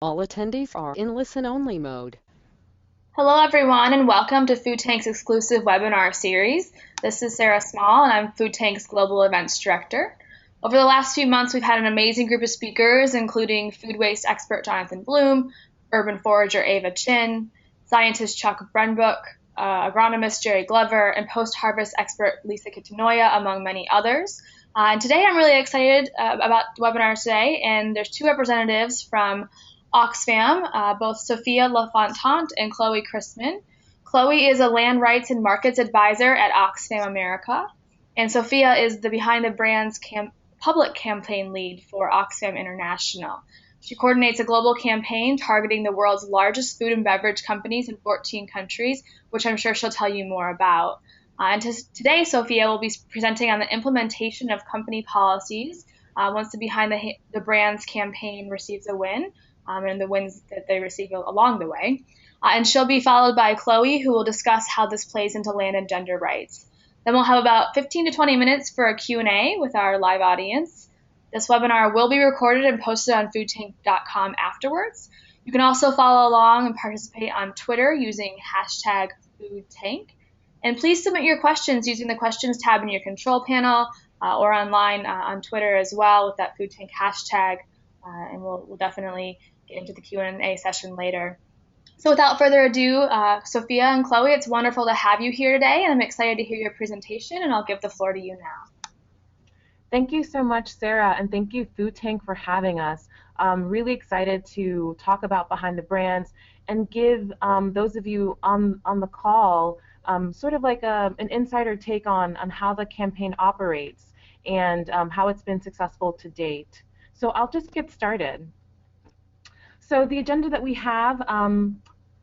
All attendees are in listen-only mode. Hello, everyone, and welcome to Food Tank's exclusive webinar series. This is Sarah Small, and I'm Food Tank's Global Events Director. Over the last few months, we've had an amazing group of speakers, including food waste expert Jonathan Bloom, urban forager Ava Chin, scientist Chuck Brenbrook, agronomist Jerry Glover, and post-harvest expert Lisa Kitanoya, among many others. And today I'm really excited about the webinar today, and there's two representatives from Oxfam, both Sophia Lafontant and Chloe Christman. Chloe is a land rights and markets advisor at Oxfam America, and Sophia is the Behind the Brands public campaign lead for Oxfam International. She coordinates a global campaign targeting the world's largest food and beverage companies in 14 countries, which I'm sure she'll tell you more about. Today, Sophia will be presenting on the implementation of company policies once the Behind the Brands campaign receives a win. And the wins that they receive along the way. And she'll be followed by Chloe, who will discuss how this plays into land and gender rights. Then we'll have about 15 to 20 minutes for a Q&A with our live audience. This webinar will be recorded and posted on foodtank.com afterwards. You can also follow along and participate on Twitter using hashtag #foodtank. And please submit your questions using the questions tab in your control panel or online on Twitter as well with that foodtank hashtag. And we'll definitely get into the Q&A session later. So without further ado, Sophia and Chloe, it's wonderful to have you here today, and I'm excited to hear your presentation, and I'll give the floor to you now. Thank you so much, Sarah, and thank you, Food Tank, for having us. I'm really excited to talk about Behind the Brands and give those of you on the call sort of like an insider take on how the campaign operates and how it's been successful to date. So I'll just get started. So the agenda that we have,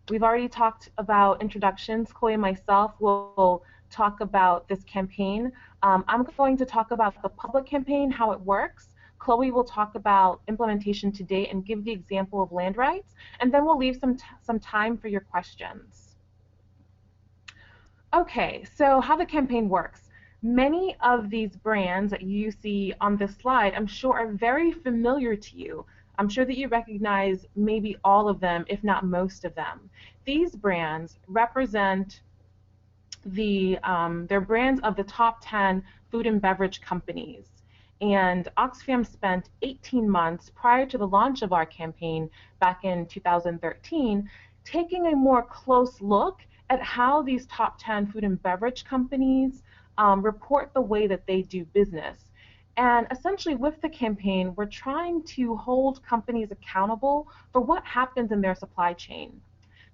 we've already talked about introductions. Chloe and myself will talk about this campaign. I'm going to talk about the public campaign, how it works. Chloe will talk about implementation to date and give the example of land rights, and then we'll leave some time for your questions. Okay, so how the campaign works. Many of these brands that you see on this slide, I'm sure, are very familiar to you. I'm sure that you recognize maybe all of them, if not most of them. These brands represent they're brands of the top 10 food and beverage companies. And Oxfam spent 18 months prior to the launch of our campaign back in 2013 taking a more close look at how these top 10 food and beverage companies report the way that they do business. And essentially with the campaign, we're trying to hold companies accountable for what happens in their supply chain.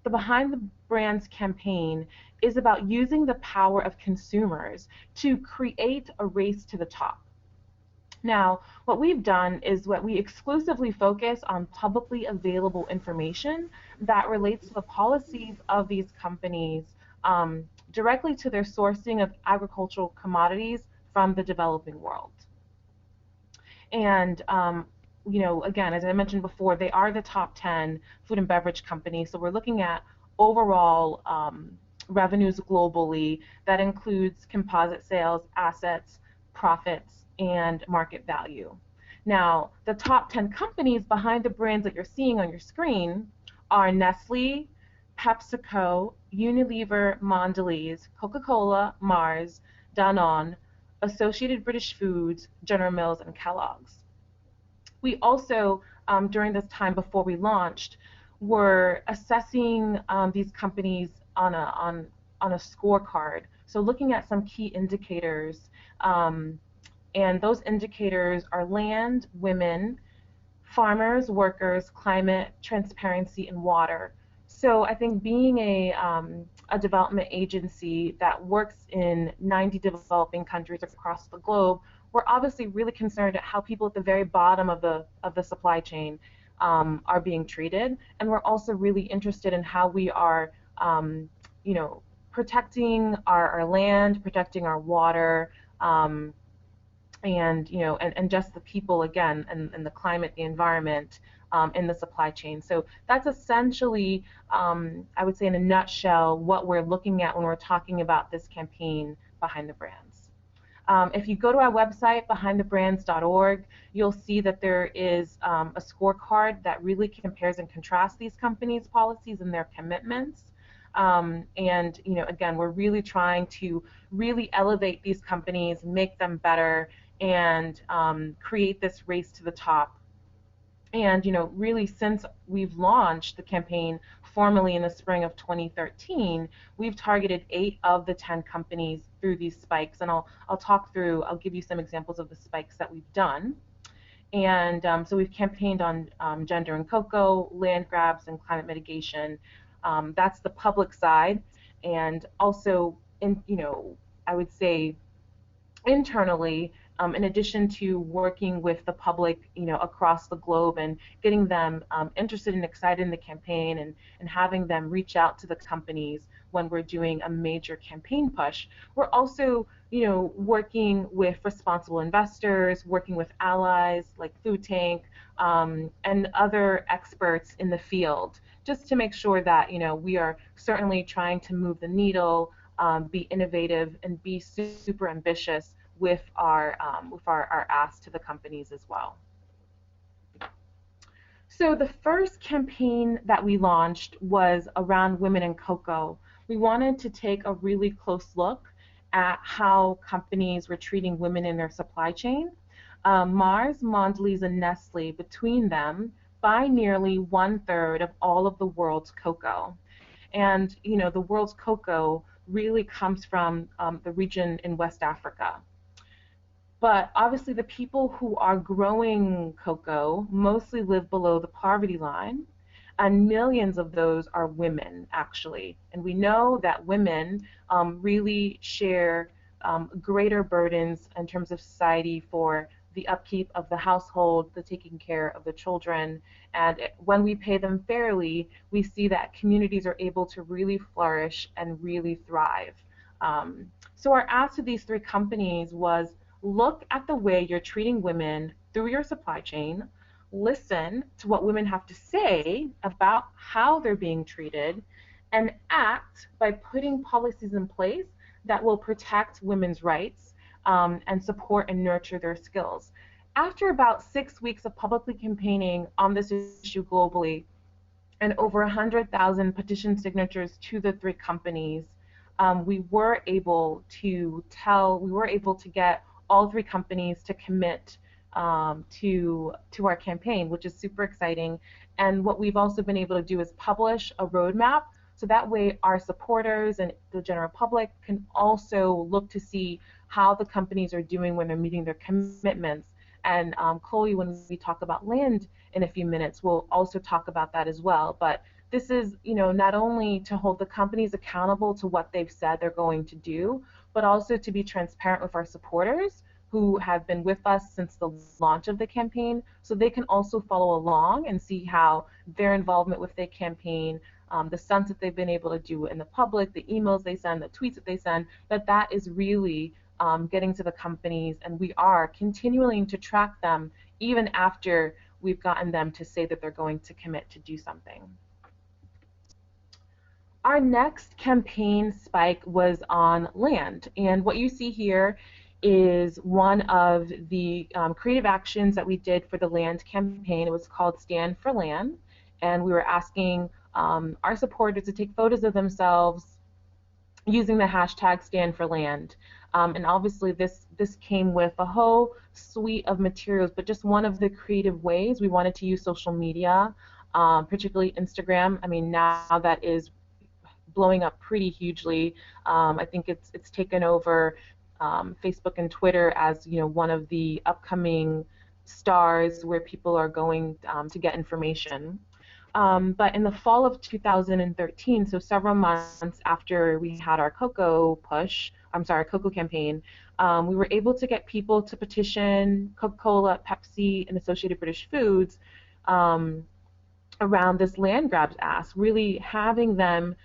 The Behind the Brands campaign is about using the power of consumers to create a race to the top. Now, what we've done is what we exclusively focus on publicly available information that relates to the policies of these companies directly to their sourcing of agricultural commodities from the developing world. And again, as I mentioned before, they are the top 10 food and beverage companies. So we're looking at overall revenues globally. That includes composite sales, assets, profits, and market value. Now, the top 10 companies behind the brands that you're seeing on your screen are Nestle, PepsiCo, Unilever, Mondelez, Coca-Cola, Mars, Danone, Associated British Foods, General Mills, and Kellogg's. We also, during this time before we launched, were assessing these companies on a scorecard. So looking at some key indicators, and those indicators are land, women, farmers, workers, climate, transparency, and water. So I think being a development agency that works in 90 developing countries across the globe, we're obviously really concerned at how people at the very bottom of the supply chain are being treated, and we're also really interested in how we are, protecting our land, protecting our water, and just the people again, and the climate, the environment, in the supply chain. So that's essentially, I would say in a nutshell, what we're looking at when we're talking about this campaign, Behind the Brands. If you go to our website, behindthebrands.org, you'll see that there is a scorecard that really compares and contrasts these companies' policies and their commitments. And again, we're really trying to really elevate these companies, make them better, and create this race to the top. And really, since we've launched the campaign formally in the spring of 2013, we've targeted 8 of the 10 companies through these spikes. And I'll give you some examples of the spikes that we've done. And so we've campaigned on gender and cocoa, land grabs, and climate mitigation. That's the public side. And also, I would say internally, in addition to working with the public, across the globe and getting them interested and excited in the campaign and having them reach out to the companies when we're doing a major campaign push, we're also, working with responsible investors, working with allies like Food Tank, and other experts in the field, just to make sure that, we are certainly trying to move the needle, be innovative, and be super ambitious with our ask to the companies as well. So the first campaign that we launched was around women in cocoa. We wanted to take a really close look at how companies were treating women in their supply chain. Mars, Mondelez, and Nestle, between them, buy nearly 1/3 of all of the world's cocoa. And the world's cocoa really comes from the region in West Africa. But obviously the people who are growing cocoa mostly live below the poverty line, and millions of those are women, actually. And we know that women really share greater burdens in terms of society for the upkeep of the household, the taking care of the children. And when we pay them fairly, we see that communities are able to really flourish and really thrive. So our ask to these 3 companies was, look at the way you're treating women through your supply chain, listen to what women have to say about how they're being treated, and act by putting policies in place that will protect women's rights and support and nurture their skills. After about 6 weeks of publicly campaigning on this issue globally and over 100,000 petition signatures to the 3 companies, we were able to get all 3 companies to commit to our campaign, which is super exciting. And what we've also been able to do is publish a roadmap, so that way our supporters and the general public can also look to see how the companies are doing when they're meeting their commitments. And Chloe, when we talk about land in a few minutes, we'll also talk about that as well. But this is, not only to hold the companies accountable to what they've said they're going to do, but also to be transparent with our supporters who have been with us since the launch of the campaign, so they can also follow along and see how their involvement with the campaign, the stunts that they've been able to do in the public, the emails they send, the tweets that they send, that is really getting to the companies, and we are continuing to track them even after we've gotten them to say that they're going to commit to do something. Our next campaign spike was on land, and what you see here is one of the creative actions that we did for the land campaign. It was called Stand for Land, and we were asking our supporters to take photos of themselves using the hashtag Stand for Land. And obviously this came with a whole suite of materials, but just one of the creative ways we wanted to use social media, particularly Instagram. I mean, now that is blowing up pretty hugely. I think it's taken over Facebook and Twitter as one of the upcoming stars where people are going to get information. But in the fall of 2013, so several months after we had our cocoa campaign, we were able to get people to petition Coca-Cola, Pepsi, and Associated British Foods around this land grabs ask, really having them,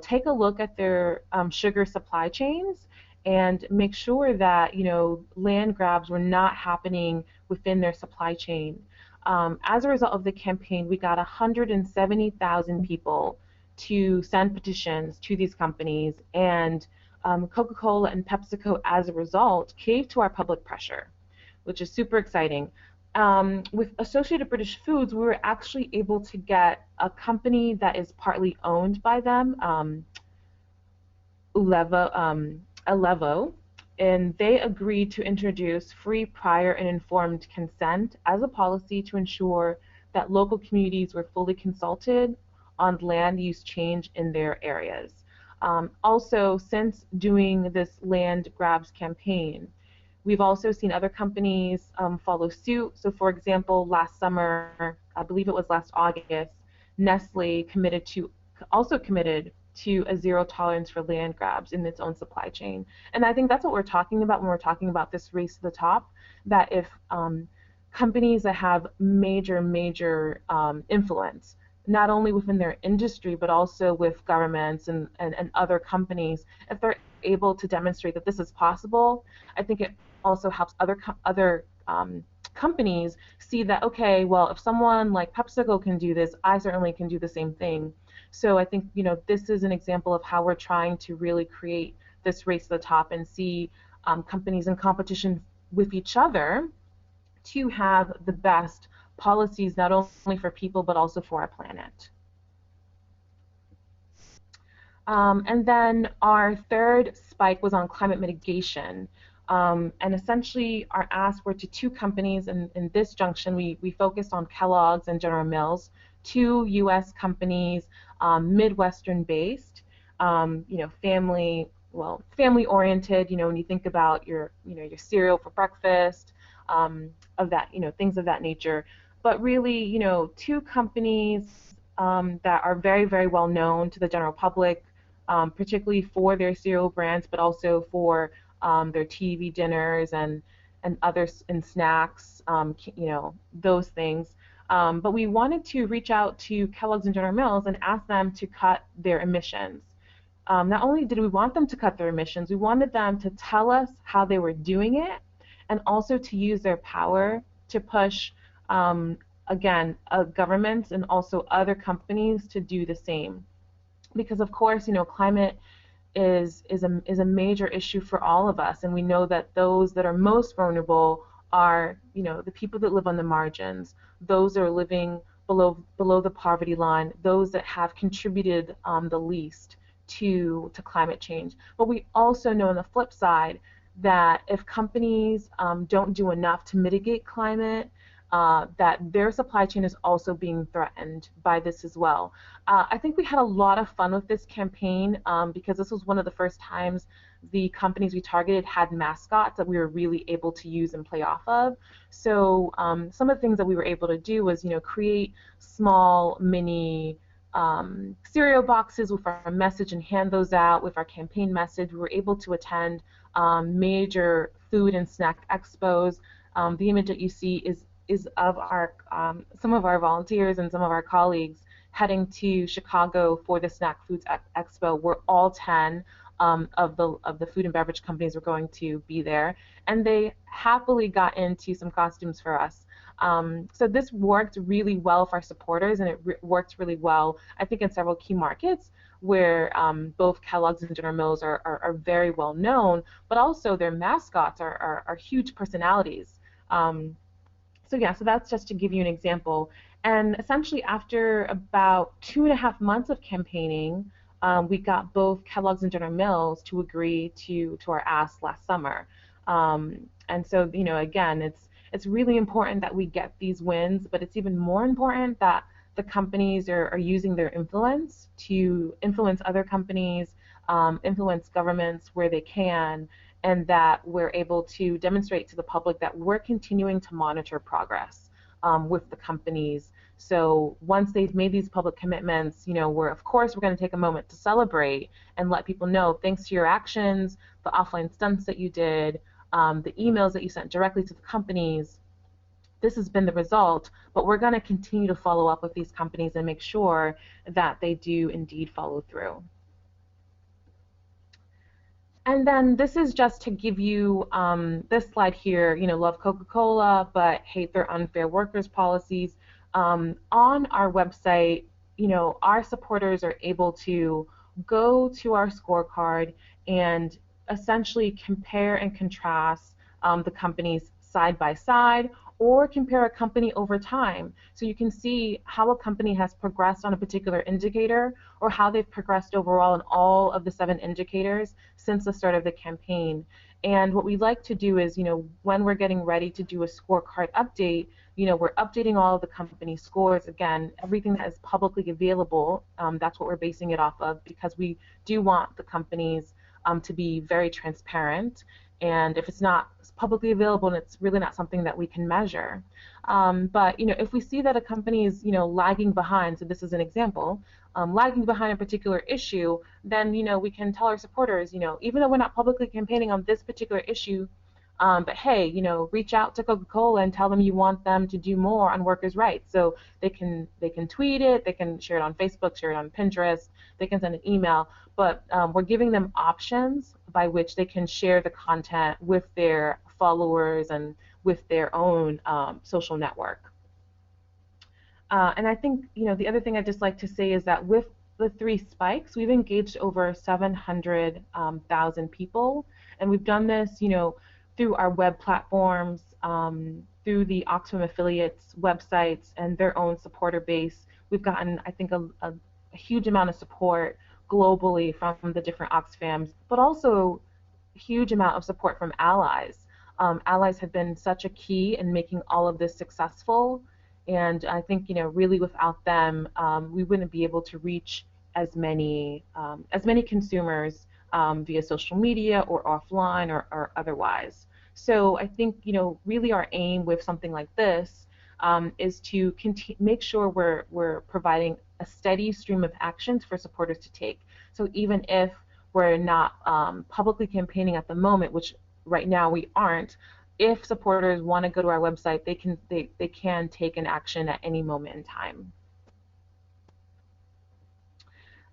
take a look at their sugar supply chains and make sure that, land grabs were not happening within their supply chain. As a result of the campaign, we got 170,000 people to send petitions to these companies, and Coca-Cola and PepsiCo, as a result, caved to our public pressure, which is super exciting. With Associated British Foods, we were actually able to get a company that is partly owned by them, Elevo, and they agreed to introduce free, prior, and informed consent as a policy to ensure that local communities were fully consulted on land use change in their areas. Also, since doing this land grabs campaign, we've also seen other companies follow suit. So, for example, last summer, I believe it was last August, Nestle also committed to a zero tolerance for land grabs in its own supply chain. And I think that's what we're talking about when we're talking about this race to the top, that if companies that have major influence, not only within their industry, but also with governments and other companies, if they're able to demonstrate that this is possible, I think it also helps other companies see that, okay, well, if someone like PepsiCo can do this, I certainly can do the same thing. So I think, this is an example of how we're trying to really create this race to the top and see companies in competition with each other to have the best policies, not only for people, but also for our planet. And then our third spike was on climate mitigation. And essentially our asks were to two companies. In this junction, we focused on Kellogg's and General Mills, two U.S. companies, Midwestern based, family oriented, when you think about your cereal for breakfast, things of that nature. But really, two companies that are very well known to the general public, particularly for their cereal brands, but also for their TV dinners and others and snacks, those things. But we wanted to reach out to Kellogg's and General Mills and ask them to cut their emissions. Not only did we want them to cut their emissions, we wanted them to tell us how they were doing it, and also to use their power to push, governments and also other companies to do the same. Because of course, climate is a major issue for all of us, and we know that those that are most vulnerable are, the people that live on the margins, those that are living below the poverty line, those that have contributed the least to climate change. But we also know on the flip side that if companies don't do enough to mitigate climate, that their supply chain is also being threatened by this as well. I think we had a lot of fun with this campaign because this was one of the first times the companies we targeted had mascots that we were really able to use and play off of. So some of the things that we were able to do was, create small mini cereal boxes with our message and hand those out with our campaign message. We were able to attend major food and snack expos. The image that you see is of our some of our volunteers and some of our colleagues heading to Chicago for the Snack Foods Expo, where all 10 of the food and beverage companies were going to be there, and they happily got into some costumes for us. So this worked really well for our supporters, and it worked really well, I think, in several key markets where both Kellogg's and General Mills are very well known, but also their mascots are huge personalities. So that's just to give you an example. And essentially after about 2.5 months of campaigning, we got both Kellogg's and General Mills to agree to our ask last summer. And so, again, it's really important that we get these wins, but it's even more important that the companies are using their influence to influence other companies, influence governments where they can, and that we're able to demonstrate to the public that we're continuing to monitor progress with the companies. So once they've made these public commitments, we're going to take a moment to celebrate and let people know, thanks to your actions, the offline stunts that you did, the emails that you sent directly to the companies, this has been the result, but we're going to continue to follow up with these companies and make sure that they do indeed follow through. And then this is just to give you this slide here, love Coca-Cola, but hate their unfair workers policies. On our website, our supporters are able to go to our scorecard and essentially compare and contrast the companies side by side, or compare a company over time. So you can see how a company has progressed on a particular indicator, or how they've progressed overall in all of the 7 indicators since the start of the campaign. And what we like to do is, when we're getting ready to do a scorecard update, we're updating all of the company scores. Again, everything that is publicly available, that's what we're basing it off of, because we do want the companies to be very transparent. And if it's not publicly available, and it's really not something that we can measure. But if we see that a company is lagging behind, so this is an example, lagging behind a particular issue, then we can tell our supporters, even though we're not publicly campaigning on this particular issue, but hey, reach out to Coca-Cola and tell them you want them to do more on workers' rights. So they can tweet it, they can share it on Facebook, share it on Pinterest, they can send an email, but we're giving them options by which they can share the content with their followers and with their own social network. And I think the other thing I'd just like to say is that with the 3 spikes, we've engaged over 700,000 people, and we've done this through our web platforms, through the Oxfam affiliates' websites and their own supporter base. We've gotten, I think, a huge amount of support globally from the different Oxfams, but also a huge amount of support from allies. Allies have been such a key in making all of this successful, and I think really without them, we wouldn't be able to reach as many consumers via social media or offline or otherwise. So I think really our aim with something like this is to make sure we're providing a steady stream of actions for supporters to take. So even if we're not publicly campaigning at the moment, which right now we aren't, if supporters want to go to our website, they can take an action at any moment in time.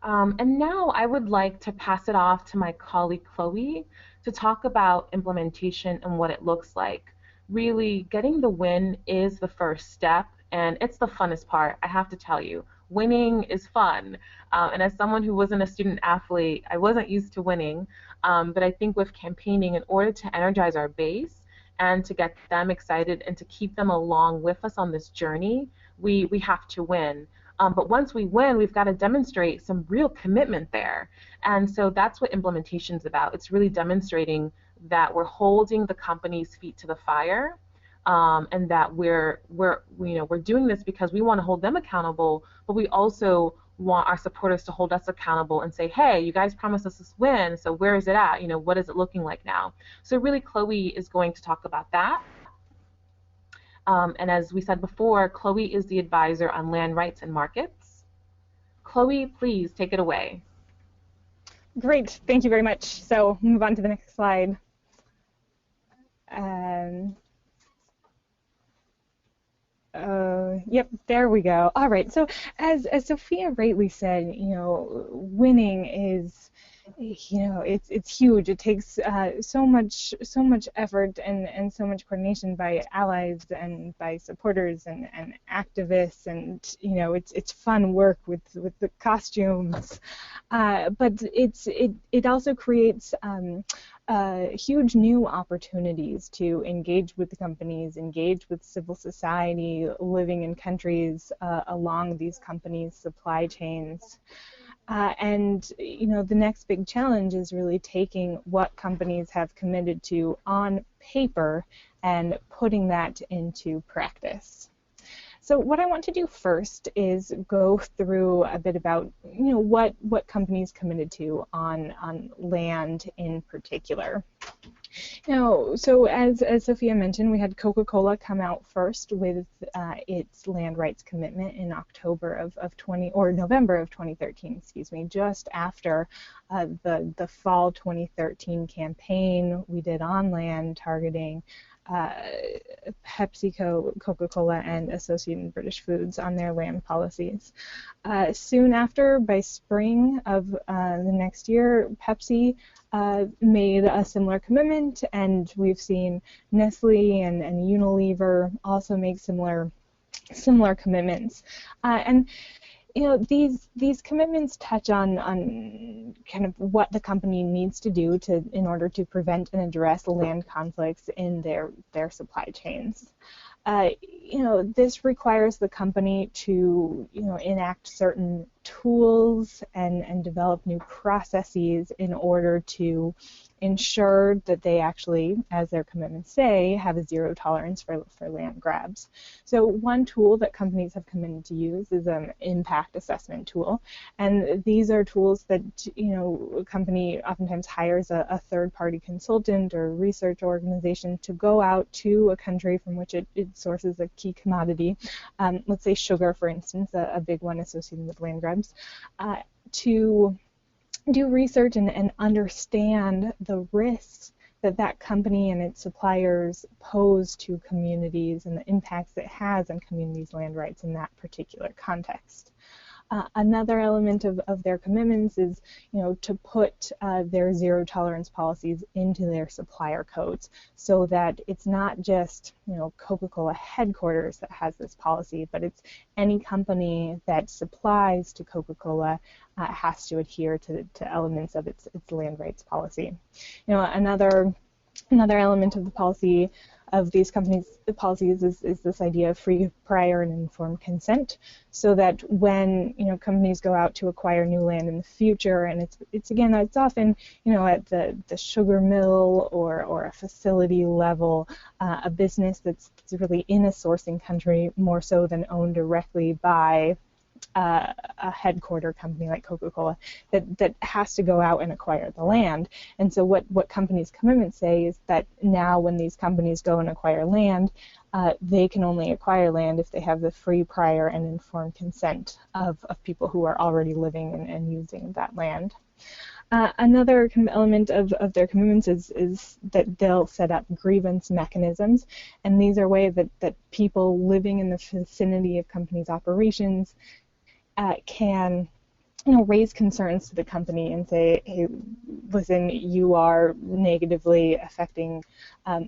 And now I would like to pass it off to my colleague Chloe to talk about implementation and what it looks like. Really, getting the win is the first step, and it's the funnest part, I have to tell you. Winning is fun, and as someone who wasn't a student athlete, I wasn't used to winning, but I think with campaigning, in order to energize our base and to get them excited and to keep them along with us on this journey, we have to win. But once we win, we've got to demonstrate some real commitment there. And so that's what implementation is about. It's really demonstrating that we're holding the company's feet to the fire, and that we're doing this because we want to hold them accountable, but we also want our supporters to hold us accountable and say, hey, you guys promised us this win, so where is it at? What is it looking like now? So really, Chloe is going to talk about that. And as we said before, Chloe is the advisor on land rights and markets. Chloe, please take it away. Great, thank you very much. So move on to the next slide. Yep, there we go. All right, so as Sophia rightly said, winning is, it's huge. It takes so much effort and so much coordination by allies and by supporters and activists, and it's fun work with the costumes, but it also creates huge new opportunities to engage with the companies, engage with civil society living in countries along these companies' supply chains. And the next big challenge is really taking what companies have committed to on paper and putting that into practice. So what I want to do first is go through a bit about what companies committed to on land in particular. So as Sophia mentioned, we had Coca-Cola come out first with its land rights commitment in November of 2013, excuse me, just after the fall 2013 campaign we did on land targeting PepsiCo, Coca-Cola, and Associated British Foods on their land policies. Soon after, by spring of the next year, Pepsi made a similar commitment, and we've seen Nestle and Unilever also make similar commitments. And these commitments touch on kind of what the company needs to do in order to prevent and address land conflicts in their supply chains. This requires the company to, enact certain tools and develop new processes in order to ensure that they actually, as their commitments say, have a zero tolerance for land grabs. So one tool that companies have committed to use is an impact assessment tool. And these are tools that, a company oftentimes hires a third-party consultant or research organization to go out to a country from which it sources a key commodity, let's say sugar, for instance, a big one associated with land grabs, to do research and understand the risks that company and its suppliers pose to communities and the impacts it has on communities' land rights in that particular context. Another element of their commitments is, to put their zero tolerance policies into their supplier codes, so that it's not just, Coca-Cola headquarters that has this policy, but it's any company that supplies to Coca-Cola has to adhere to elements of its land rights policy. Another element of the policy of these companies' policies is this idea of free, prior, and informed consent, so that when companies go out to acquire new land in the future, and it's often at the sugar mill or a facility level, a business that's really in a sourcing country more so than owned directly by a headquarter company like Coca-Cola that has to go out and acquire the land. And so what companies' commitments say is that now when these companies go and acquire land, they can only acquire land if they have the free, prior, and informed consent of people who are already living and using that land. Another kind of element of their commitments is that they'll set up grievance mechanisms, and these are ways that people living in the vicinity of companies' operations can raise concerns to the company and say, hey, listen, you are negatively affecting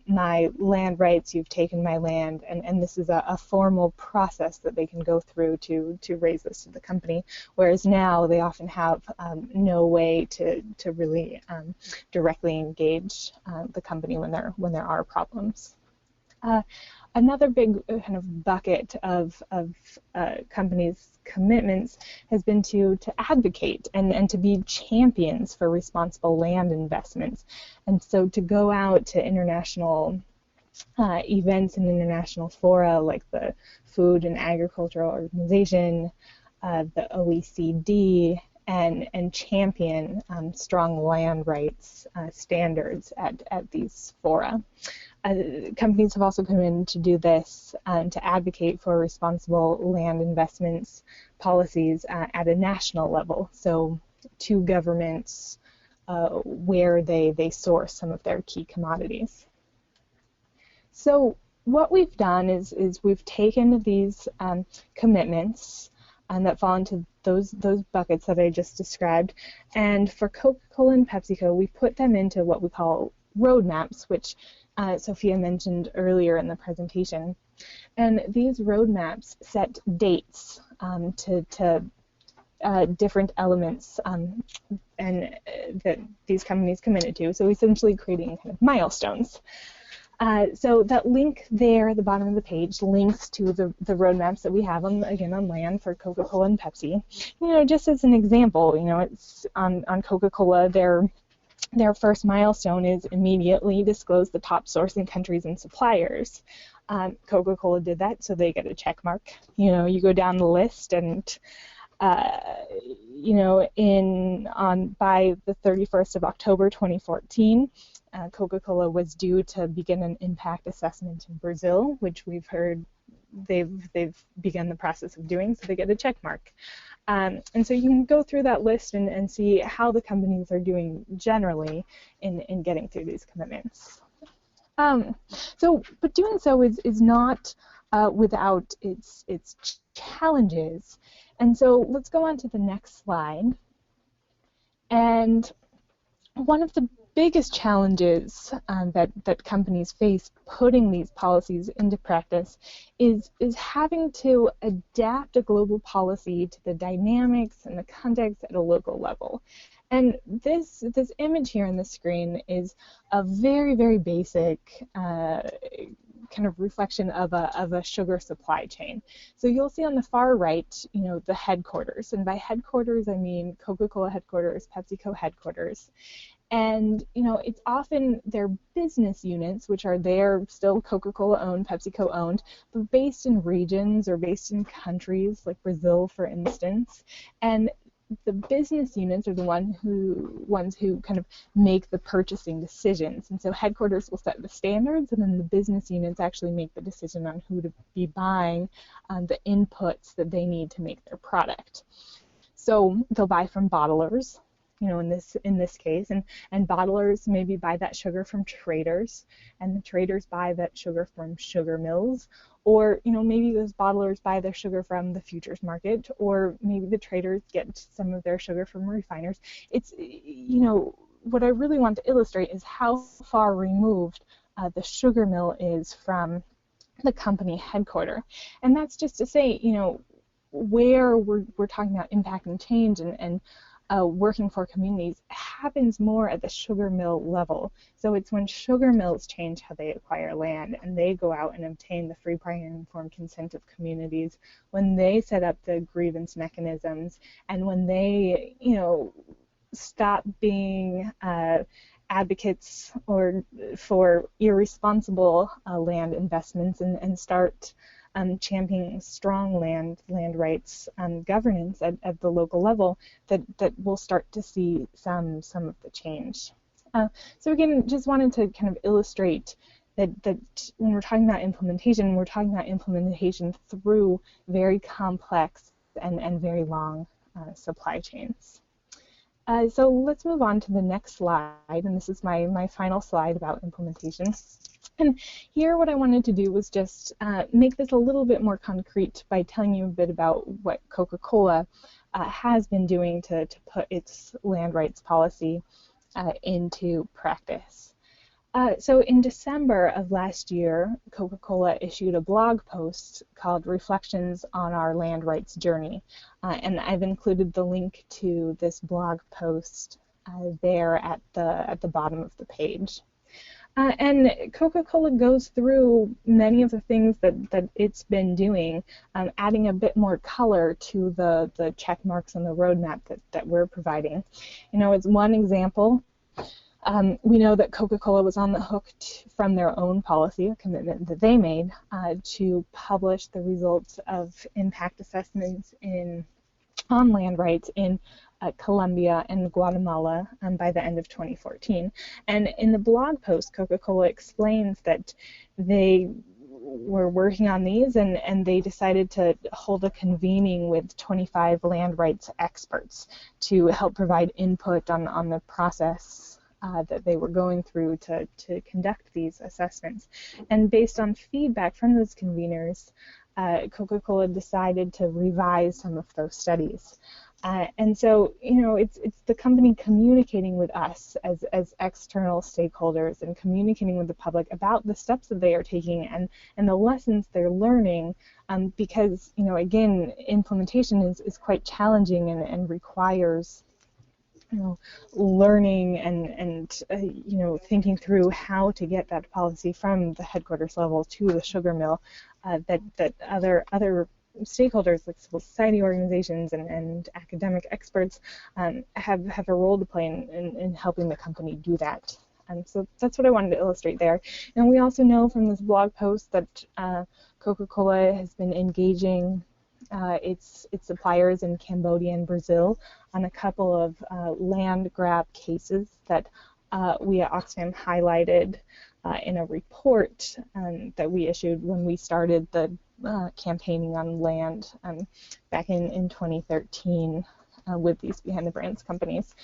my land rights, you've taken my land, and this is a formal process that they can go through to raise this to the company, whereas now they often have no way to really directly engage the company when there are problems. Another big kind of bucket of companies' commitments has been to advocate and to be champions for responsible land investments. And so to go out to international events and international fora like the Food and Agricultural Organization, the OECD, and champion strong land rights standards at these fora. Companies have also come in to do this to advocate for responsible land investments policies at a national level, so to governments where they source some of their key commodities. So what we've done is we've taken these commitments that fall into those buckets that I just described, and for Coca-Cola and PepsiCo, we put them into what we call roadmaps, which Sophia mentioned earlier in the presentation. And these roadmaps set dates to different elements and that these companies committed to, so essentially creating kind of milestones. So that link there at the bottom of the page links to the roadmaps that we have on land for Coca-Cola and Pepsi. Just as an example, it's on Coca-Cola, their first milestone is immediately disclose the top sourcing countries and suppliers. Coca-Cola did that, so they get a check mark. You go down the list, and by the 31st of October 2014, Coca-Cola was due to begin an impact assessment in Brazil, which we've heard they've begun the process of doing, so they get a check mark. And so you can go through that list and see how the companies are doing generally in getting through these commitments. But doing so is not without its challenges. And so let's go on to the next slide. And one of the biggest challenges that companies face putting these policies into practice is having to adapt a global policy to the dynamics and the context at a local level. And this image here on the screen is a very, very basic kind of reflection of a sugar supply chain. So you'll see on the far right, the headquarters, and by headquarters I mean Coca-Cola headquarters, PepsiCo headquarters. And it's often their business units, which are there still Coca-Cola owned, PepsiCo owned, but based in regions or based in countries like Brazil, for instance. And the business units are the ones who kind of make the purchasing decisions. And so headquarters will set the standards, and then the business units actually make the decision on who to be buying the inputs that they need to make their product. So they'll buy from bottlers, in this case, and bottlers maybe buy that sugar from traders, and the traders buy that sugar from sugar mills, or maybe those bottlers buy their sugar from the futures market, or maybe the traders get some of their sugar from refiners. It's what I really want to illustrate is how far removed the sugar mill is from the company headquarters, and that's just to say where we're talking about impact and change and working for communities happens more at the sugar mill level. So it's when sugar mills change how they acquire land and they go out and obtain the free, prior, and informed consent of communities, when they set up the grievance mechanisms, and when they, stop being advocates for irresponsible land investments and start championing strong land rights governance at the local level, that we'll start to see some of the change. So again, just wanted to kind of illustrate that when we're talking about implementation, we're talking about implementation through very complex and very long supply chains. So let's move on to the next slide, and this is my final slide about implementation. And here what I wanted to do was just make this a little bit more concrete by telling you a bit about what Coca-Cola has been doing to put its land rights policy into practice. So in December of last year, Coca-Cola issued a blog post called Reflections on Our Land Rights Journey. And I've included the link to this blog post there at the bottom of the page. And Coca-Cola goes through many of the things that it's been doing, adding a bit more color to the check marks on the roadmap that we're providing. As one example, we know that Coca-Cola was on the hook from their own policy, a commitment that they made, to publish the results of impact assessments on land rights in Colombia and Guatemala by the end of 2014. And in the blog post, Coca-Cola explains that they were working on these and they decided to hold a convening with 25 land rights experts to help provide input on the process that they were going through to conduct these assessments. And based on feedback from those conveners, Coca-Cola decided to revise some of those studies. And so, it's the company communicating with us as external stakeholders and communicating with the public about the steps that they are taking and the lessons they're learning, because, again, implementation is quite challenging and requires learning and thinking through how to get that policy from the headquarters level to the sugar mill, that other stakeholders like civil society organizations and academic experts have a role to play in helping the company do that. And so that's what I wanted to illustrate there. And we also know from this blog post that Coca-Cola has been engaging its suppliers in Cambodia and Brazil on a couple of land grab cases that we at Oxfam highlighted in a report that we issued when we started the campaigning on land back in 2013 with these behind the brands companies.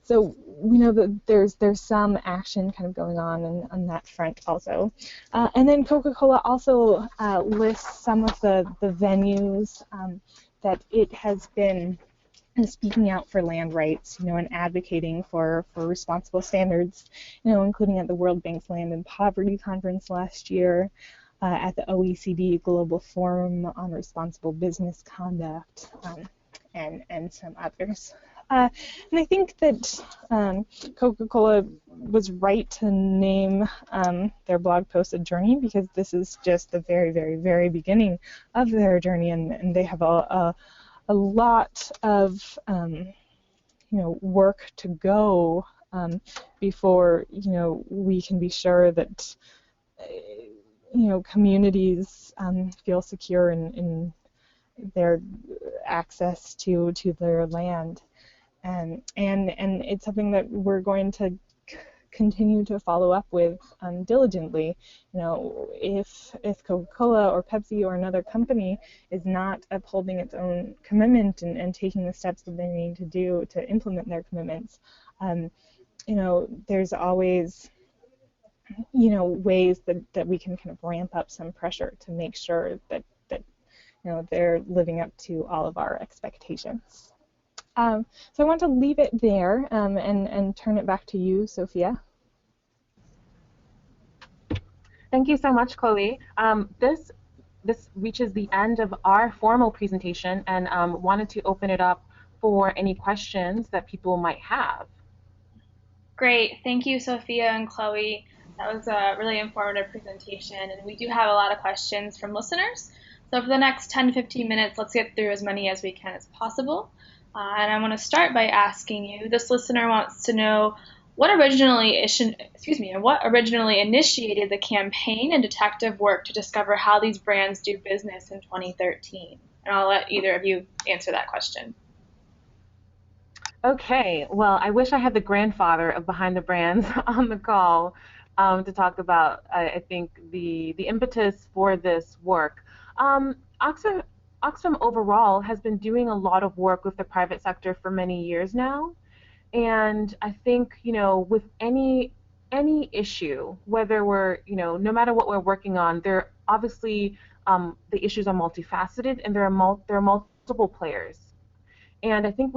So we know that there's some action kind of going on that front also. And then Coca-Cola also lists some of the venues that it has been and speaking out for land rights, and advocating for responsible standards, including at the World Bank's Land and Poverty Conference last year, at the OECD Global Forum on Responsible Business Conduct, and some others. And I think that Coca-Cola was right to name their blog post a journey, because this is just the very, very, very beginning of their journey, and they have a lot of work to go before we can be sure that communities feel secure in their access to their land, and it's something that we're going to continue to follow up with diligently. If Coca-Cola or Pepsi or another company is not upholding its own commitment and taking the steps that they need to do to implement their commitments, there's always ways that we can kind of ramp up some pressure to make sure that they're living up to all of our expectations. So I want to leave it there and turn it back to you, Sophia. Thank you so much, Chloe. This reaches the end of our formal presentation, and wanted to open it up for any questions that people might have. Great. Thank you, Sophia and Chloe. That was a really informative presentation, and we do have a lot of questions from listeners. So for the next 10 to 15 minutes, let's get through as many as we can as possible. And I want to start by asking you, this listener wants to know what originally initiated the campaign and detective work to discover how these brands do business in 2013? And I'll let either of you answer that question. Okay, well, I wish I had the grandfather of Behind the Brands on the call to talk about, I think, the impetus for this work. Oxfam overall has been doing a lot of work with the private sector for many years now, and I think with any issue, whether we're no matter what we're working on, there obviously the issues are multifaceted, and there are multiple players, and I think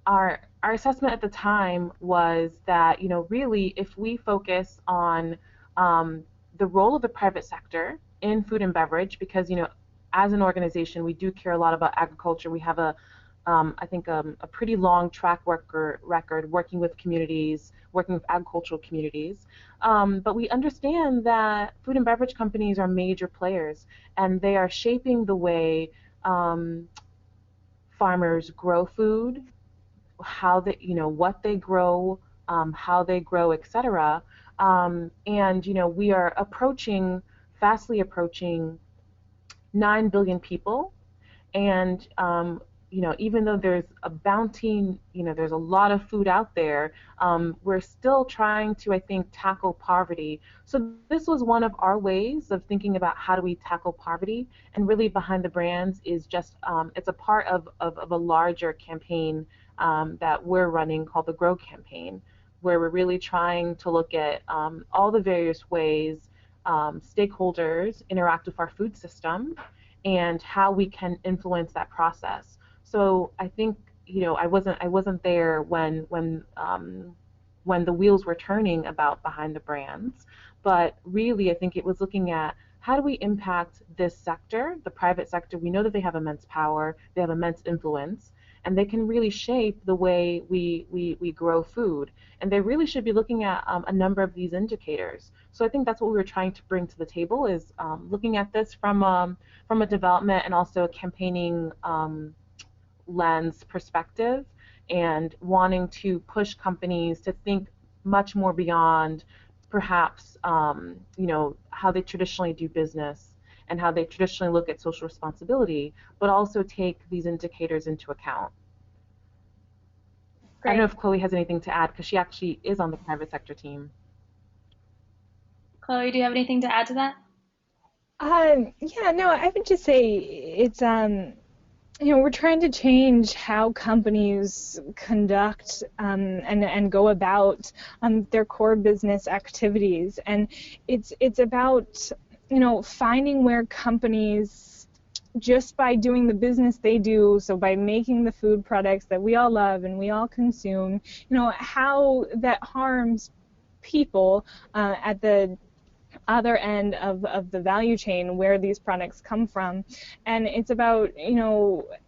our assessment at the time was that really if we focus on the role of the private sector in food and beverage, because as an organization we do care a lot about agriculture. We have I think a pretty long track record working with communities, working with agricultural communities, but we understand that food and beverage companies are major players, and they are shaping the way farmers grow food, how they, what they grow, how they grow, etc. And we are fastly approaching 9 billion people, and even though there's a bounty, there's a lot of food out there, we're still trying to, I think, tackle poverty. So this was one of our ways of thinking about how do we tackle poverty, and really Behind the Brands is just, it's a part of a larger campaign that we're running called the Grow campaign, where we're really trying to look at all the various ways stakeholders interact with our food system and how we can influence that process. So I think I wasn't there when the wheels were turning about Behind the Brands, but really I think it was looking at how do we impact this sector, the private sector. We know that they have immense power, they have immense influence, and they can really shape the way we grow food. And they really should be looking at a number of these indicators. So I think that's what we were trying to bring to the table, is looking at this from a development and also a campaigning lens perspective, and wanting to push companies to think much more beyond perhaps how they traditionally do business and how they traditionally look at social responsibility, but also take these indicators into account. Great. I don't know if Chloe has anything to add, because she actually is on the private sector team. Chloe, do you have anything to add to that? Yeah, no, I would just say it's we're trying to change how companies conduct and go about their core business activities, and it's about finding where companies just by doing the business they do, so by making the food products that we all love and we all consume, how that harms people at the other end of the value chain where these products come from. And it's about,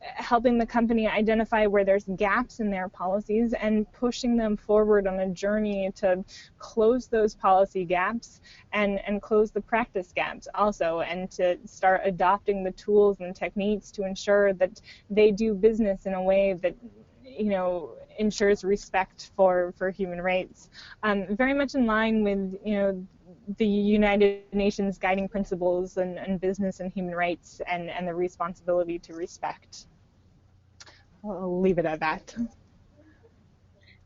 helping the company identify where there's gaps in their policies and pushing them forward on a journey to close those policy gaps and close the practice gaps also, and to start adopting the tools and techniques to ensure that they do business in a way that ensures respect for human rights. Very much in line with, the United Nations guiding principles and business and human rights and the responsibility to respect. I'll leave it at that.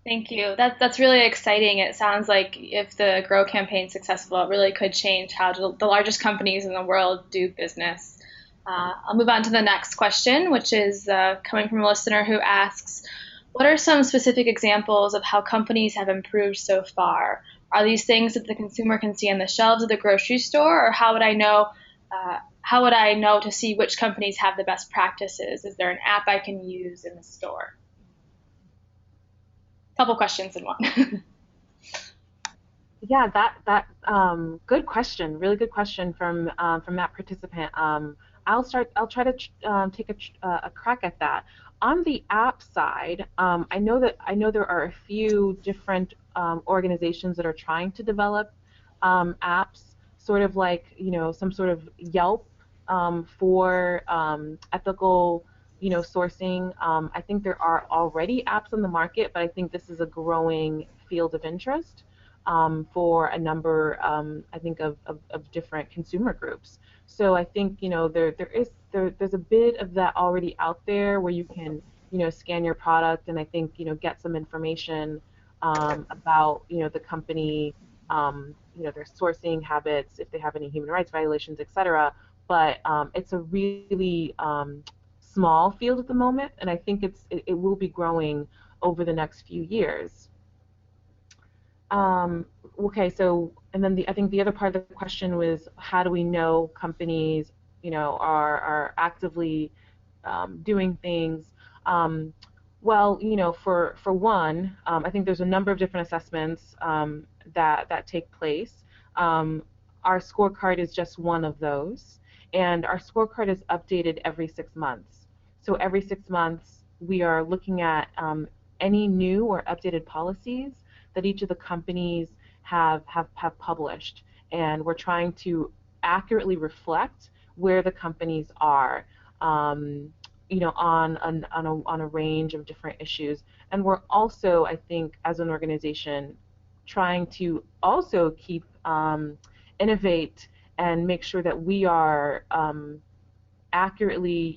Thank you. That's really exciting. It sounds like if the Grow campaign is successful, it really could change how the largest companies in the world do business. I'll move on to the next question, which is coming from a listener who asks, what are some specific examples of how companies have improved so far? Are these things that the consumer can see on the shelves of the grocery store, or how would I know to see which companies have the best practices? Is there an app I can use in the store? Couple questions in one. Yeah, that good question. Really good question from that participant. I'll try to take a crack at that. On the app side, I know there are a few different organizations that are trying to develop apps, sort of like some sort of Yelp for ethical sourcing. I think there are already apps on the market, but I think this is a growing field of interest for a number, I think, of different consumer groups. So I think there's a bit of that already out there where you can scan your product and I think get some information about the company, their sourcing habits, if they have any human rights violations, etc. But it's a really small field at the moment, and I think it will be growing over the next few years. Okay, so and then I think the other part of the question was, how do we know companies are actively doing things? Well, for one, I think there's a number of different assessments that take place. Our scorecard is just one of those, and our scorecard is updated every 6 months. So every 6 months, we are looking at any new or updated policies that each of the companies have published, and we're trying to accurately reflect where the companies are, on a range of different issues. And we're also, I think, as an organization, trying to also keep innovate and make sure that we are accurately,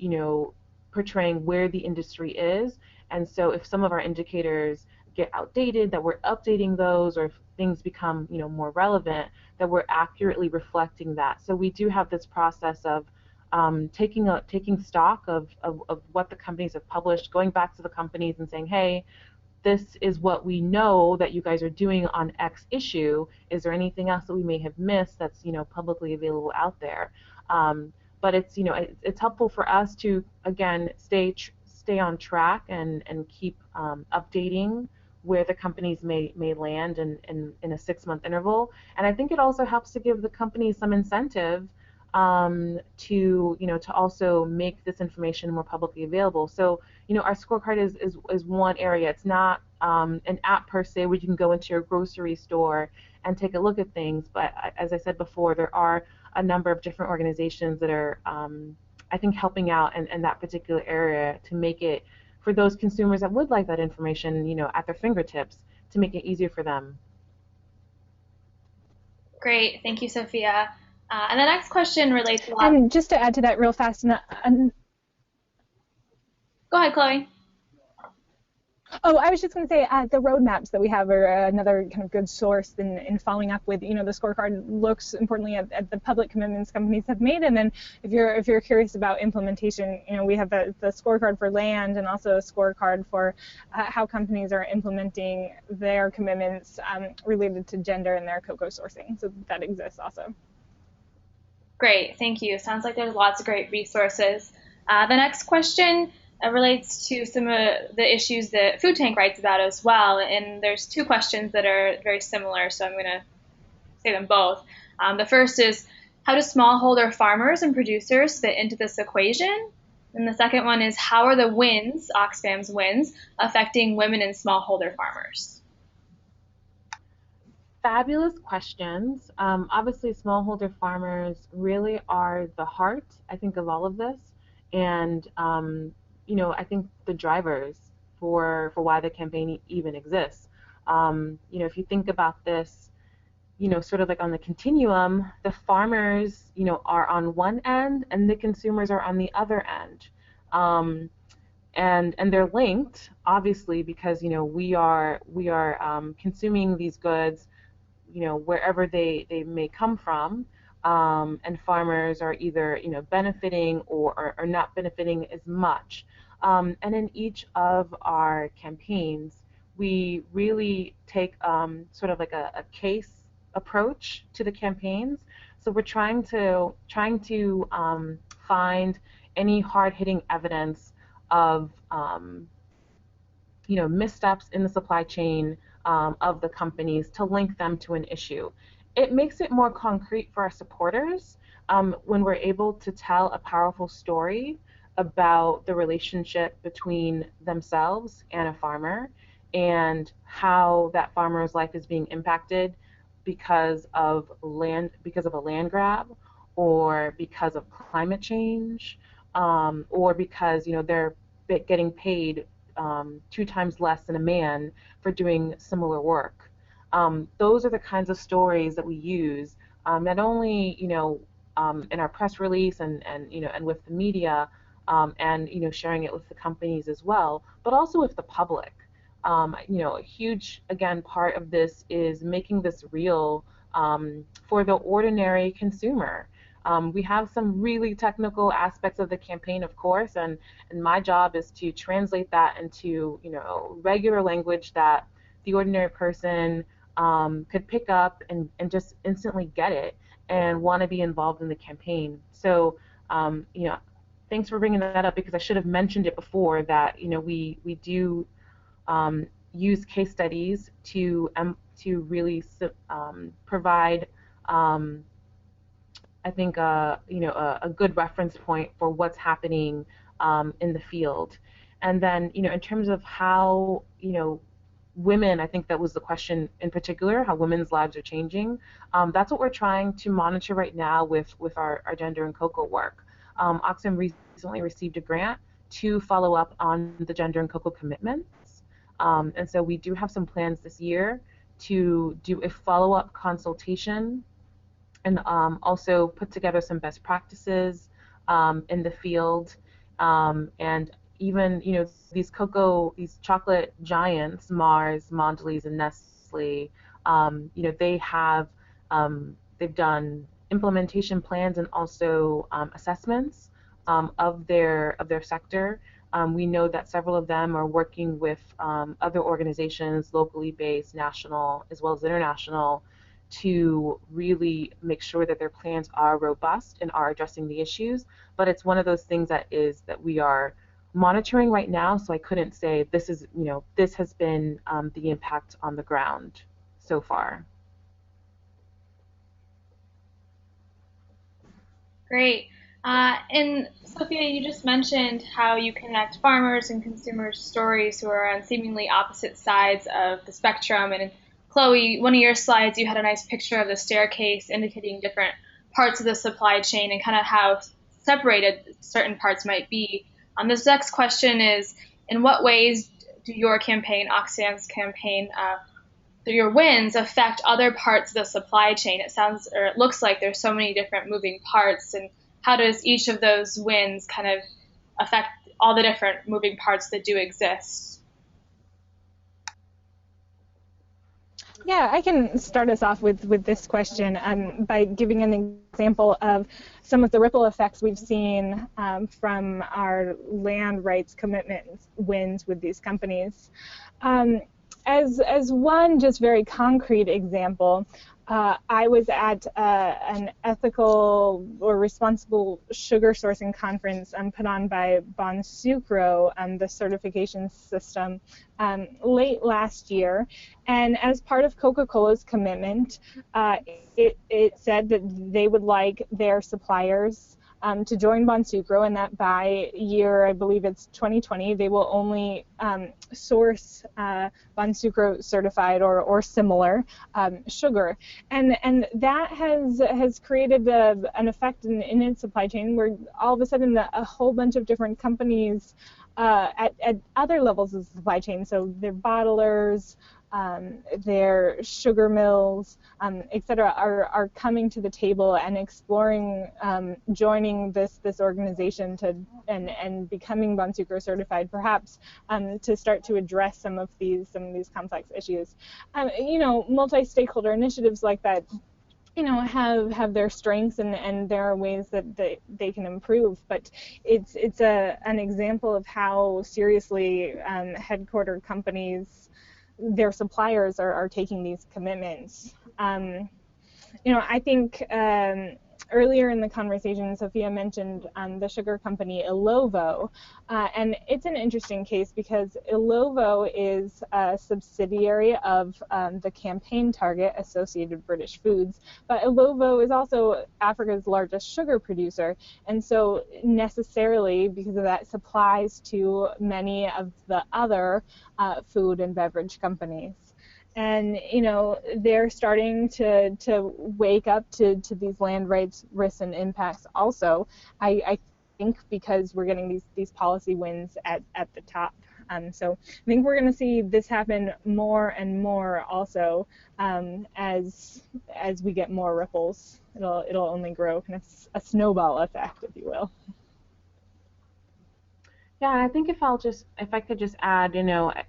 portraying where the industry is. And so if some of our indicators get outdated, that we're updating those, or if things become more relevant, that we're accurately reflecting that. So we do have this process of taking stock of what the companies have published, going back to the companies and saying, hey, this is what we know that you guys are doing on X issue. Is there anything else that we may have missed that's publicly available out there? But it's it's helpful for us to again stay on track and keep updating where the companies may land in a 6-month interval. And I think it also helps to give the companies some incentive to also make this information more publicly available. So our scorecard is one area. It's not an app per se where you can go into your grocery store and take a look at things, but as I said before, there are a number of different organizations that are I think helping out in that particular area to make it, for those consumers that would like that information at their fingertips, to make it easier for them. Great, thank you, Sophia. And the next question relates to And just to add to that real fast, Go ahead, Chloe. Oh, I was just going to say the roadmaps that we have are another kind of good source in following up with, the scorecard looks importantly at the public commitments companies have made, and then if you're curious about implementation, we have the scorecard for land and also a scorecard for how companies are implementing their commitments related to gender and their cocoa sourcing. So that exists also. Great, thank you. Sounds like there's lots of great resources. The next question relates to some of the issues that Food Tank writes about as well, and there's two questions that are very similar, so I'm going to say them both. The first is, how do smallholder farmers and producers fit into this equation? And the second one is, how are the wins, Oxfam's wins, affecting women and smallholder farmers? Fabulous questions. Obviously, smallholder farmers really are the heart, I think, of all of this, and I think the drivers for why the campaign even exists. If you think about this, sort of like on the continuum, the farmers, are on one end, and the consumers are on the other end. And they're linked, obviously, because we are consuming these goods wherever they may come from, and farmers are either benefiting or not benefiting as much. And in each of our campaigns, we really take sort of like a case approach to the campaigns. So we're trying to find any hard-hitting evidence of missteps in the supply chain of the companies to link them to an issue. It makes it more concrete for our supporters when we're able to tell a powerful story about the relationship between themselves and a farmer and how that farmer's life is being impacted because of a land grab, or because of climate change, or because they're getting paid 2 times less than a man for doing similar work. Those are the kinds of stories that we use, not only in our press release and with the media, and sharing it with the companies as well, but also with the public. A huge, again, part of this is making this real for the ordinary consumer. We have some really technical aspects of the campaign, of course, and my job is to translate that into regular language that the ordinary person could pick up and just instantly get it and want to be involved in the campaign. So thanks for bringing that up, because I should have mentioned it before that we do use case studies to really provide I think a good reference point for what's happening in the field. And then in terms of how women, I think that was the question in particular, how women's lives are changing. That's what we're trying to monitor right now with our gender and cocoa work. Oxfam recently received a grant to follow up on the gender and cocoa commitments. And so we do have some plans this year to do a follow-up consultation and also put together some best practices in the field. And even, these chocolate giants, Mars, Mondelez, and Nestle, they've done implementation plans and also assessments of their sector. We know that several of them are working with other organizations, locally based, national, as well as international, to really make sure that their plans are robust and are addressing the issues. But it's one of those things that we are monitoring right now, so I couldn't say this has been the impact on the ground so far. Great. And Sophia, you just mentioned how you connect farmers and consumers' stories who are on seemingly opposite sides of the spectrum. And Chloe, one of your slides, you had a nice picture of the staircase indicating different parts of the supply chain and kind of how separated certain parts might be. This next question is, in what ways do your campaign, Oxfam's campaign, your wins affect other parts of the supply chain? It looks like there's so many different moving parts, and how does each of those wins kind of affect all the different moving parts that do exist? Yeah, I can start us off with this question by giving an example of some of the ripple effects we've seen from our land rights commitments wins with these companies. As one just very concrete example, I was at an ethical or responsible sugar sourcing conference put on by Bonsucro, the certification system, late last year. And as part of Coca-Cola's commitment, it said that they would like their suppliers to join Bonsucro, and that by year, I believe it's 2020, they will only source Bonsucro certified or similar sugar, and that has created an effect in its supply chain where all of a sudden a whole bunch of different companies at other levels of the supply chain, so their bottlers, their sugar mills, etc., are coming to the table and exploring joining this organization and becoming Bonsucro certified, perhaps to start to address some of these complex issues. Multi-stakeholder initiatives like that, have their strengths, and there are ways that they can improve, but it's an example of how seriously headquartered companies, their suppliers are taking these commitments. I think earlier in the conversation, Sophia mentioned the sugar company Illovo, and it's an interesting case because Illovo is a subsidiary of the campaign target Associated British Foods, but Illovo is also Africa's largest sugar producer, and so necessarily, because of that, supplies to many of the other food and beverage companies. And they're starting to wake up to these land rights risks and impacts also. I think because we're getting these policy wins at the top. So I think we're going to see this happen more and more also as we get more ripples. It'll only grow, kind of a snowball effect, if you will. Yeah, I think if I could just add,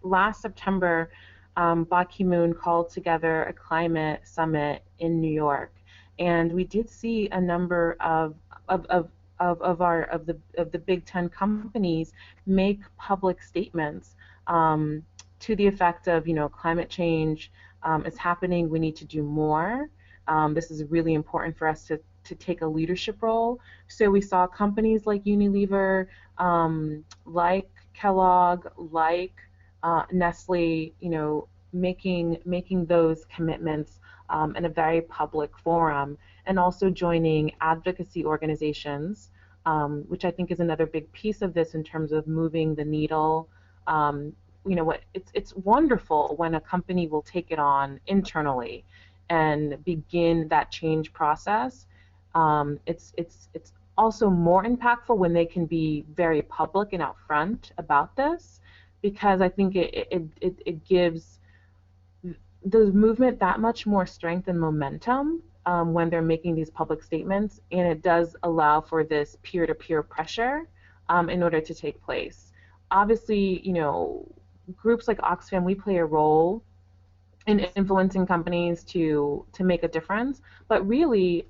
last September, Ban Ki-moon called together a climate summit in New York, and we did see a number of the Big Ten companies make public statements to the effect of, climate change is happening. We need to do more. This is really important for us to take a leadership role. So we saw companies like Unilever, like Kellogg, like Nestle, making those commitments in a very public forum, and also joining advocacy organizations, which I think is another big piece of this in terms of moving the needle. It's wonderful when a company will take it on internally and begin that change process. It's also more impactful when they can be very public and out front about this, because I think it gives the movement that much more strength and momentum when they're making these public statements, and it does allow for this peer-to-peer pressure in order to take place. Obviously, groups like Oxfam, we play a role in influencing companies to make a difference, but really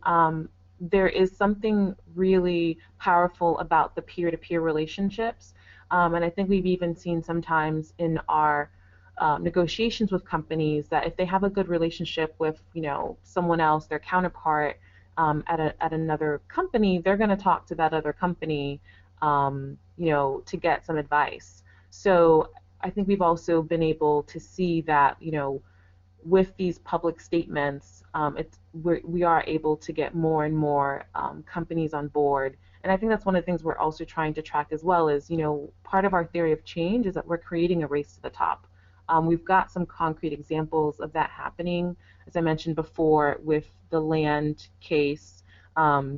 there is something really powerful about the peer-to-peer relationships, and I think we've even seen sometimes in our negotiations with companies that if they have a good relationship with someone else, their counterpart at another company, they're going to talk to that other company to get some advice. So I think we've also been able to see that with these public statements, we are able to get more and more companies on board. And I think that's one of the things we're also trying to track as well is, part of our theory of change is that we're creating a race to the top. We've got some concrete examples of that happening, as I mentioned before, with the land case,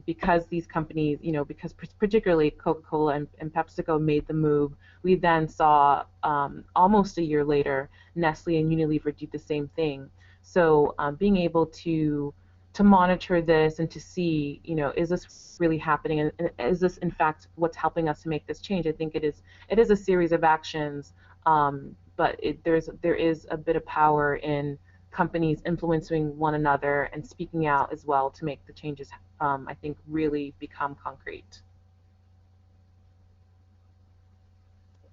because these companies, because particularly Coca-Cola and PepsiCo made the move, we then saw almost a year later, Nestle and Unilever do the same thing. So being able to monitor this and to see, is this really happening, and is this in fact what's helping us to make this change? I think it is a series of actions, but there is a bit of power in companies influencing one another and speaking out as well to make the changes, I think, really become concrete.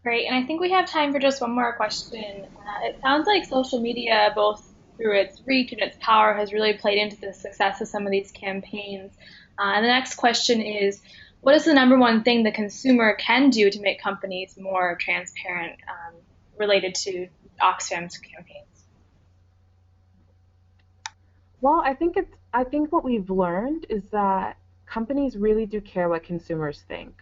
Great, and I think we have time for just one more question. It sounds like social media, both through its reach and its power, has really played into the success of some of these campaigns. And the next question is, what is the number one thing the consumer can do to make companies more transparent related to Oxfam's campaigns? Well, I think what we've learned is that companies really do care what consumers think.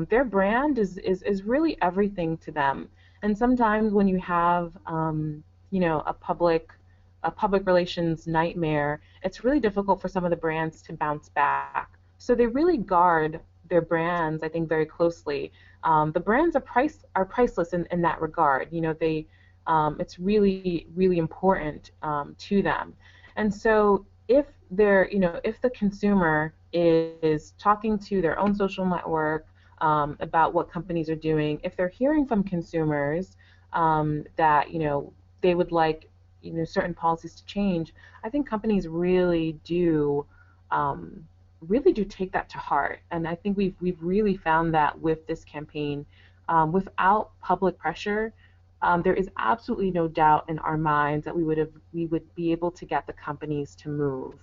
Their brand is really everything to them. And sometimes when you have a public relations nightmare, it's really difficult for some of the brands to bounce back. So they really guard their brands, I think, very closely. The brands are priceless in that regard. It's really important to them. And so if the consumer is talking to their own social network about what companies are doing, if they're hearing from consumers that they would like certain policies to change, I think companies really do take that to heart. And I think we've really found that with this campaign, without public pressure, there is absolutely no doubt in our minds that we would be able to get the companies to move.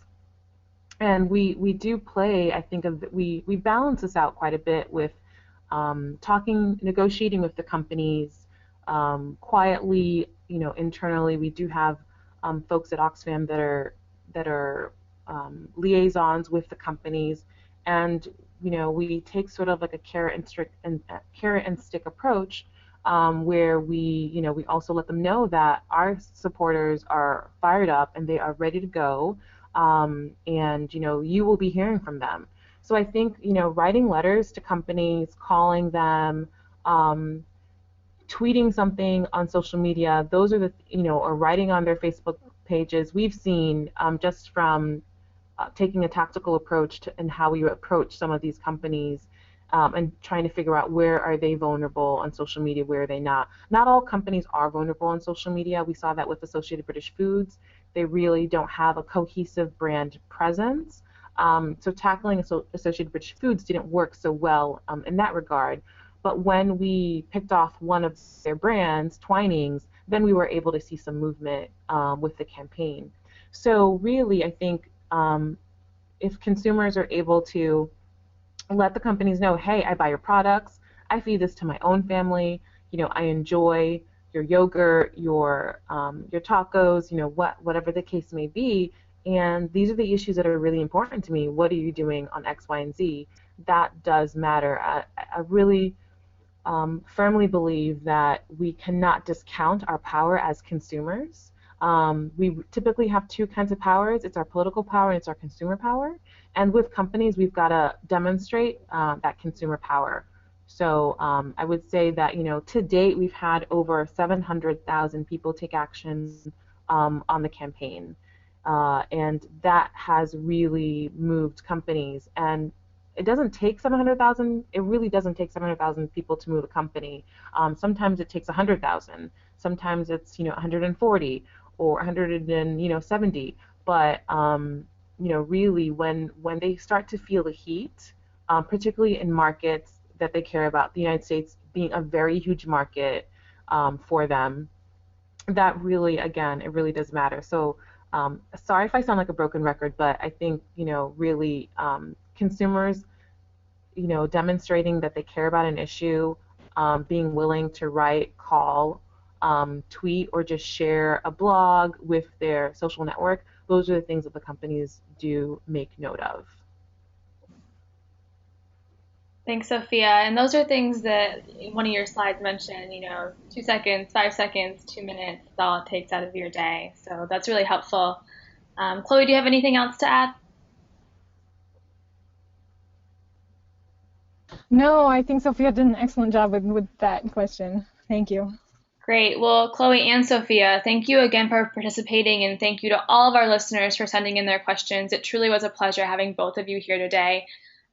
And we do play, I think, we balance this out quite a bit with negotiating with the companies quietly. Internally, we do have folks at Oxfam that are liaisons with the companies, and we take sort of like a carrot and stick approach, where we also let them know that our supporters are fired up and they are ready to go, and you will be hearing from them. So I think writing letters to companies, calling them, tweeting something on social media, those are or writing on their Facebook pages. We've seen just from taking a tactical approach to and how we approach some of these companies, and trying to figure out where are they vulnerable on social media, where are they not. Not all companies are vulnerable on social media. We saw that with Associated British Foods. They really don't have a cohesive brand presence. So tackling Associated British Foods didn't work so well in that regard. But when we picked off one of their brands, Twinings, then we were able to see some movement with the campaign. So really, I think if consumers are able to let the companies know, hey, I buy your products, I feed this to my own family, I enjoy your yogurt, your tacos, whatever the case may be, and these are the issues that are really important to me. What are you doing on X, Y, and Z? That does matter. I really firmly believe that we cannot discount our power as consumers. We typically have two kinds of powers. It's our political power and it's our consumer power. And with companies, we've got to demonstrate that consumer power. So I would say that to date we've had over 700,000 people take action on the campaign, and that has really moved companies. And it doesn't take 700,000. It really doesn't take 700,000 people to move a company. Sometimes it takes 100,000. Sometimes it's 140 or 170. But really, when they start to feel the heat, particularly in markets that they care about, the United States being a very huge market for them, that really, again, it really does matter. So sorry if I sound like a broken record, but I think really consumers demonstrating that they care about an issue, being willing to write, call, tweet, or just share a blog with their social network, those are the things that the companies do make note of. Thanks, Sophia. And those are things that one of your slides mentioned, 2 seconds, 5 seconds, 2 minutes, that's all it takes out of your day. So that's really helpful. Chloe, do you have anything else to add? No, I think Sophia did an excellent job with that question. Thank you. Great. Well, Chloe and Sophia, thank you again for participating, and thank you to all of our listeners for sending in their questions. It truly was a pleasure having both of you here today.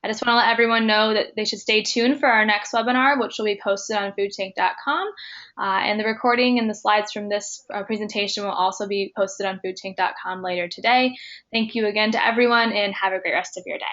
I just want to let everyone know that they should stay tuned for our next webinar, which will be posted on foodtank.com. And the recording and the slides from this presentation will also be posted on foodtank.com later today. Thank you again to everyone, and have a great rest of your day.